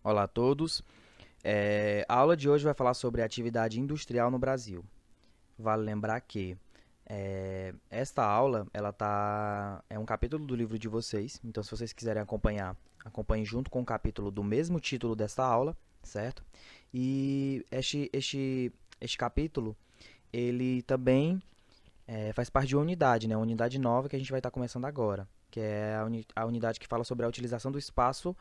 Olá a todos. A aula de hoje vai falar sobre a atividade industrial no Brasil. Vale lembrar que esta aula é um capítulo do livro de vocês, então se vocês quiserem acompanhar, acompanhem junto com o capítulo do mesmo título desta aula, certo? E este capítulo, ele também faz parte de uma unidade, né? Uma unidade nova que a gente vai estar começando agora, que é a unidade que fala sobre a utilização do espaço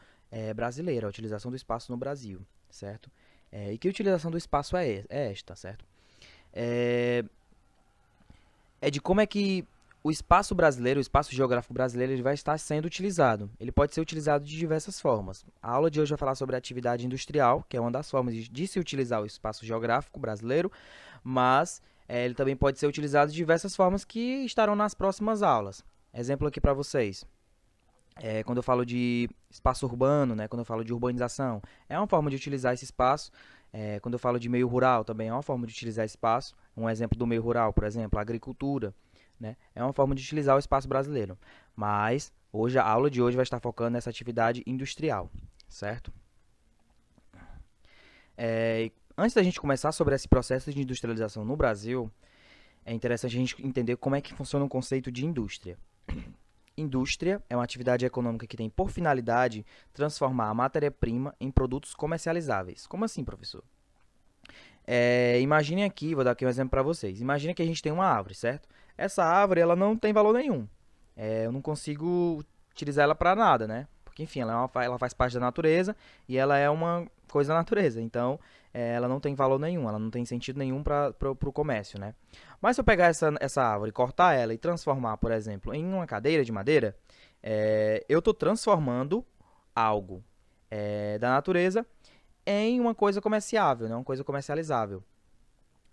brasileiro, a utilização do espaço no Brasil, certo? E que utilização do espaço é esta, certo? É, é de como é que o espaço brasileiro, o espaço geográfico brasileiro, ele vai estar sendo utilizado. Ele pode ser utilizado de diversas formas. A aula de hoje vai falar sobre a atividade industrial, que é uma das formas de se utilizar o espaço geográfico brasileiro, mas ele também pode ser utilizado de diversas formas que estarão nas próximas aulas. Exemplo aqui para vocês. Quando eu falo de espaço urbano, né, quando eu falo de urbanização, é uma forma de utilizar esse espaço. Quando eu falo de meio rural, também é uma forma de utilizar esse espaço. Um exemplo do meio rural, por exemplo, a agricultura, né, é uma forma de utilizar o espaço brasileiro. Mas hoje a aula de hoje vai estar focando nessa atividade industrial, certo? Antes da gente começar sobre esse processo de industrialização no Brasil, é interessante a gente entender como é que funciona o conceito de indústria. Indústria é uma atividade econômica que tem por finalidade transformar a matéria-prima em produtos comercializáveis. Como assim, professor? Imagine aqui, vou dar aqui um exemplo para vocês. Imagine que a gente tem uma árvore, certo? Essa árvore ela não tem valor nenhum. Eu não consigo utilizar ela para nada, né? Porque, enfim, ela faz parte da natureza e ela é uma coisa da natureza. Então, ela não tem valor nenhum, ela não tem sentido nenhum para o comércio, né? Mas se eu pegar essa árvore, cortar ela e transformar, por exemplo, em uma cadeira de madeira, eu estou transformando algo da natureza em uma coisa comerciável, né? Uma coisa comercializável.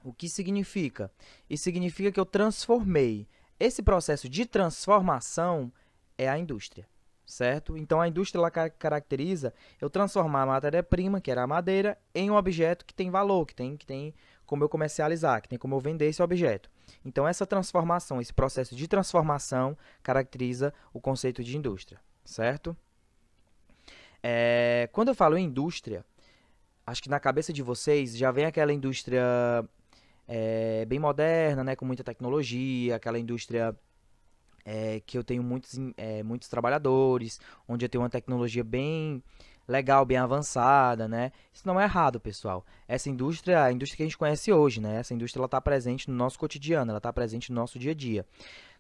O que significa? Isso significa que eu transformei. Esse processo de transformação é a indústria, certo? Então a indústria ela caracteriza eu transformar a matéria-prima, que era a madeira, em um objeto que tem valor, que tem como eu comercializar, que tem como eu vender esse objeto. Então essa transformação, esse processo de transformação caracteriza o conceito de indústria, certo? Quando eu falo em indústria, acho que na cabeça de vocês já vem aquela indústria bem moderna, né, com muita tecnologia, aquela indústria que eu tenho muitos trabalhadores, onde eu tenho uma tecnologia bem legal, bem avançada, né? Isso não é errado, pessoal. Essa indústria, a indústria que a gente conhece hoje, né? Essa indústria ela está presente no nosso cotidiano, ela está presente no nosso dia a dia.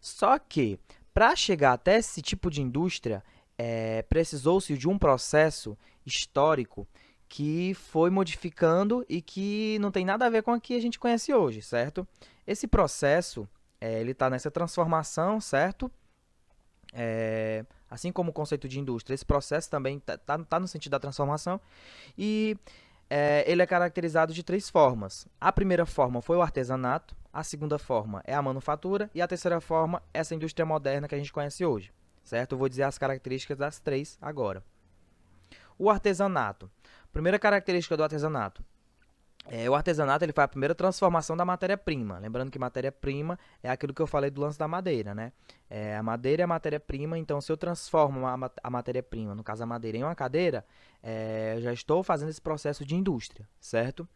Só que para chegar até esse tipo de indústria, precisou-se de um processo histórico que foi modificando e que não tem nada a ver com o que a gente conhece hoje, certo? Esse processo, ele está nessa transformação, certo? Assim como o conceito de indústria, esse processo também tá no sentido da transformação e ele é caracterizado de três formas. A primeira forma foi o artesanato, a segunda forma é a manufatura e a terceira forma é essa indústria moderna que a gente conhece hoje, certo? Eu vou dizer as características das três agora. O artesanato. Primeira característica do artesanato. O artesanato ele faz a primeira transformação da matéria-prima. Lembrando que matéria-prima é aquilo que eu falei do lance da madeira, né? A madeira é a matéria-prima, então se eu transformo a matéria-prima, no caso a madeira, em uma cadeira, eu já estou fazendo esse processo de indústria, certo?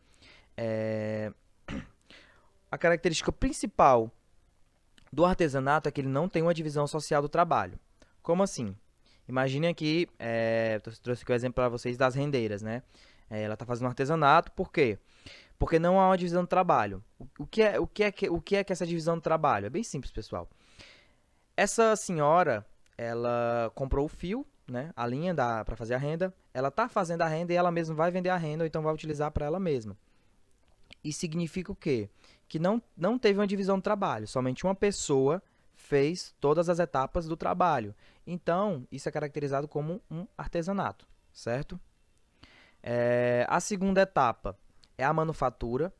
É, a característica principal do artesanato é que ele não tem uma divisão social do trabalho. Como assim? Imagine aqui, trouxe aqui o exemplo para vocês das rendeiras, né? Ela está fazendo um artesanato, por quê? Porque não há uma divisão do trabalho. O que é que essa divisão do trabalho? É bem simples, pessoal. Essa senhora, ela comprou o fio, né, a linha para fazer a renda. Ela está fazendo a renda e ela mesma vai vender a renda ou então vai utilizar para ela mesma. Isso significa o quê? Que não teve uma divisão do trabalho. Somente uma pessoa fez todas as etapas do trabalho. Então, isso é caracterizado como um artesanato, certo? A segunda etapa é a manufatura.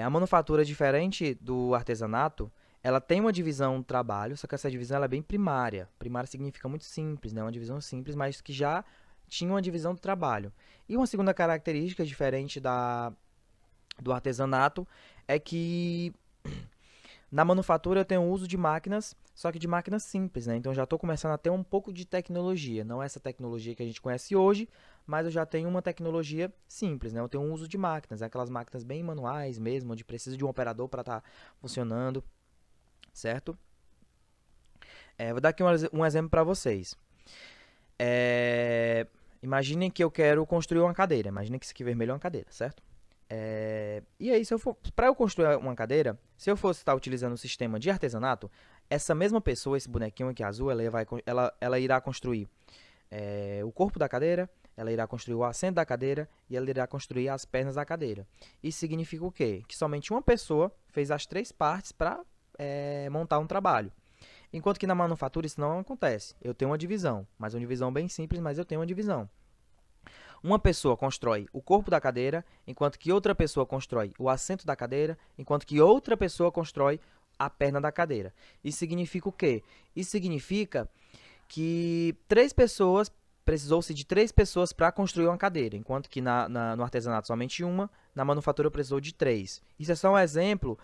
A manufatura, diferente do artesanato, ela tem uma divisão do trabalho, só que essa divisão ela é bem primária. Primária significa muito simples, né? Uma divisão simples, mas que já tinha uma divisão do trabalho. E uma segunda característica diferente do artesanato é que Na manufatura eu tenho uso de máquinas, só que de máquinas simples, né? Então já estou começando a ter um pouco de tecnologia. Não essa tecnologia que a gente conhece hoje, mas eu já tenho uma tecnologia simples, né? Eu tenho um uso de máquinas, aquelas máquinas bem manuais mesmo, onde precisa de um operador para estar funcionando, certo? Vou dar aqui um exemplo para vocês. Imaginem que eu quero construir uma cadeira. Imaginem que isso aqui vermelho é uma cadeira, certo? E aí, para eu construir uma cadeira, se eu fosse estar utilizando o sistema de artesanato, essa mesma pessoa, esse bonequinho aqui azul, ela irá construir o corpo da cadeira, ela irá construir o assento da cadeira e ela irá construir as pernas da cadeira. Isso significa o quê? Que somente uma pessoa fez as três partes para montar um trabalho. Enquanto que na manufatura isso não acontece. Eu tenho uma divisão, mas uma divisão bem simples, mas eu tenho uma divisão. Uma pessoa constrói o corpo da cadeira, enquanto que outra pessoa constrói o assento da cadeira, enquanto que outra pessoa constrói a perna da cadeira. Isso significa o quê? Isso significa que precisou-se de três pessoas para construir uma cadeira, enquanto que no artesanato somente uma, na manufatura precisou de três. Isso é só um exemplo,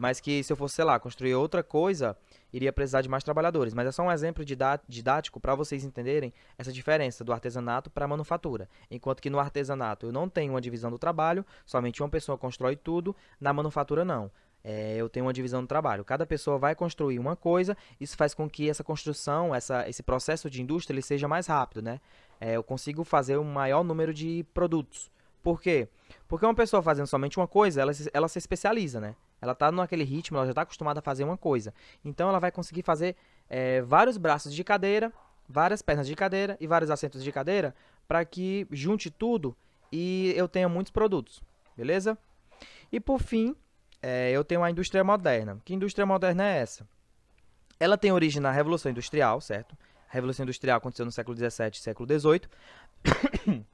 mas que se eu fosse, sei lá, construir outra coisa, iria precisar de mais trabalhadores. Mas é só um exemplo didático para vocês entenderem essa diferença do artesanato para a manufatura. Enquanto que no artesanato eu não tenho uma divisão do trabalho, somente uma pessoa constrói tudo, na manufatura não. Eu tenho uma divisão do trabalho. Cada pessoa vai construir uma coisa, isso faz com que essa construção, esse processo de indústria, ele seja mais rápido, né? Eu consigo fazer um maior número de produtos. Por quê? Porque uma pessoa fazendo somente uma coisa, ela se especializa, né? Ela está naquele ritmo, ela já está acostumada a fazer uma coisa. Então ela vai conseguir fazer vários braços de cadeira, várias pernas de cadeira e vários assentos de cadeira para que junte tudo e eu tenha muitos produtos, beleza? E por fim, eu tenho a indústria moderna. Que indústria moderna é essa? Ela tem origem na Revolução Industrial, certo? A Revolução Industrial aconteceu no século XVII e século XVIII.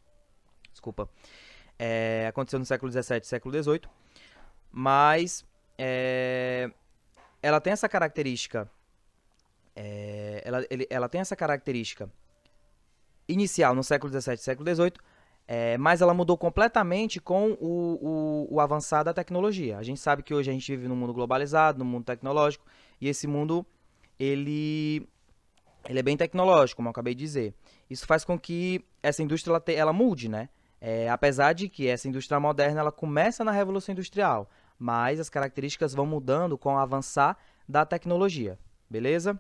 Desculpa. Aconteceu no século XVII e século XVIII. Mas ela tem essa característica. Ela tem essa característica inicial no século XVII e século XVIII. Mas ela mudou completamente com o avançar da tecnologia. A gente sabe que hoje a gente vive num mundo globalizado, num mundo tecnológico, e esse mundo ele é bem tecnológico, como eu acabei de dizer. Isso faz com que essa indústria ela mude, né? Apesar de que essa indústria moderna ela começa na Revolução Industrial, mas as características vão mudando com o avançar da tecnologia, beleza?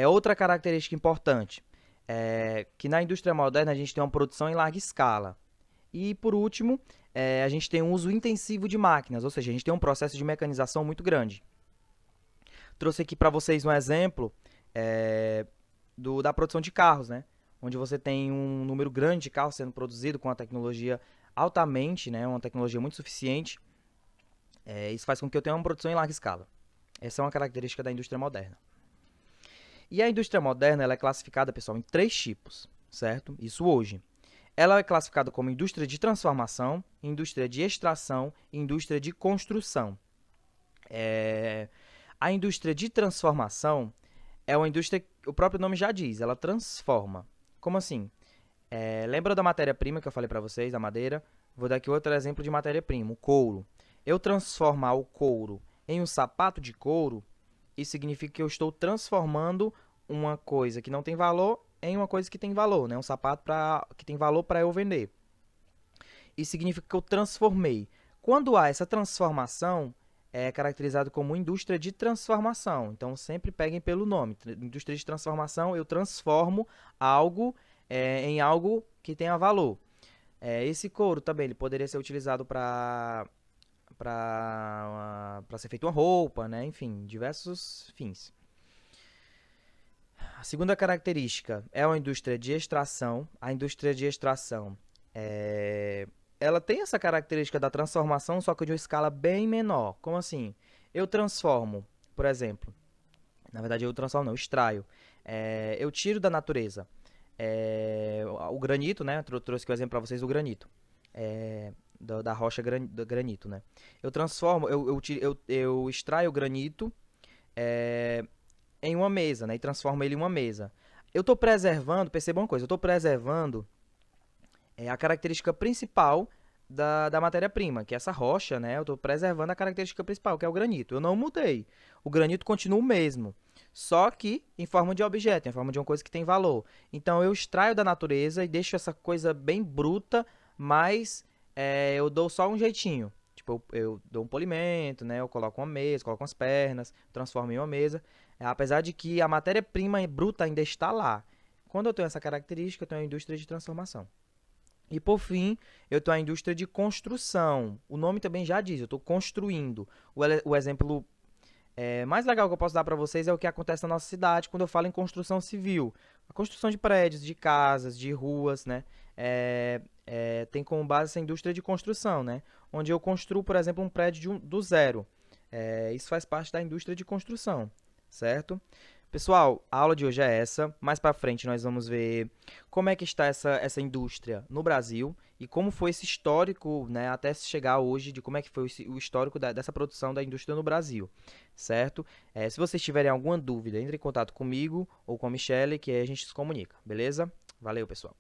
Outra característica importante que na indústria moderna a gente tem uma produção em larga escala. E, por último, a gente tem um uso intensivo de máquinas, ou seja, a gente tem um processo de mecanização muito grande. Trouxe aqui para vocês um exemplo da produção de carros, né? Onde você tem um número grande de carros sendo produzido com a tecnologia altamente, né? Uma tecnologia muito suficiente. Isso faz com que eu tenha uma produção em larga escala. Essa é uma característica da indústria moderna. E a indústria moderna ela é classificada, pessoal, em três tipos, certo? Isso hoje. Ela é classificada como indústria de transformação, indústria de extração e indústria de construção. A indústria de transformação é uma indústria, o próprio nome já diz, ela transforma. Como assim? Lembra da matéria-prima que eu falei para vocês, da madeira? Vou dar aqui outro exemplo de matéria-prima, o couro. Eu transformar o couro em um sapato de couro, isso significa que eu estou transformando uma coisa que não tem valor em uma coisa que tem valor, né? Um sapato que tem valor para eu vender. Isso significa que eu transformei. Quando há essa transformação, é caracterizado como indústria de transformação. Então, sempre peguem pelo nome. Indústria de transformação, eu transformo algo em algo que tenha valor. Esse couro também ele poderia ser utilizado para ser feita uma roupa, né? Enfim, diversos fins. A segunda característica é uma indústria de extração. A indústria de extração ela tem essa característica da transformação, só que de uma escala bem menor. Como assim? Eu transformo, por exemplo, na verdade eu transformo não, eu extraio. Eu tiro da natureza o granito, né? Eu trouxe aqui o exemplo para vocês do granito. Da rocha do granito, né? Eu transformo, eu extraio o granito em uma mesa, né? E transformo ele em uma mesa. Eu estou preservando, perceba uma coisa, eu estou preservando a característica principal da matéria-prima, que é essa rocha, né? Eu estou preservando a característica principal, que é o granito. Eu não mudei. O granito continua o mesmo, só que em forma de objeto, em forma de uma coisa que tem valor. Então eu extraio da natureza e deixo essa coisa bem bruta, mas eu dou só um jeitinho. Tipo, eu dou um polimento, né? Eu coloco uma mesa, coloco umas pernas, transformo em uma mesa. Apesar de que a matéria-prima bruta ainda está lá. Quando eu tenho essa característica, eu tenho a indústria de transformação. E por fim, eu tenho a indústria de construção. O nome também já diz, eu estou construindo. O exemplo mais legal que eu posso dar para vocês é o que acontece na nossa cidade quando eu falo em construção civil. A construção de prédios, de casas, de ruas, né? Tem como base essa indústria de construção, né? Onde eu construo, por exemplo, um prédio do zero. Isso faz parte da indústria de construção, certo? Pessoal, a aula de hoje é essa. Mais para frente nós vamos ver como é que está essa indústria no Brasil e como foi esse histórico, né, até se chegar hoje de como é que foi o histórico dessa produção da indústria no Brasil, certo? Se vocês tiverem alguma dúvida, entre em contato comigo ou com a Michelle, que aí a gente se comunica, beleza? Valeu, pessoal.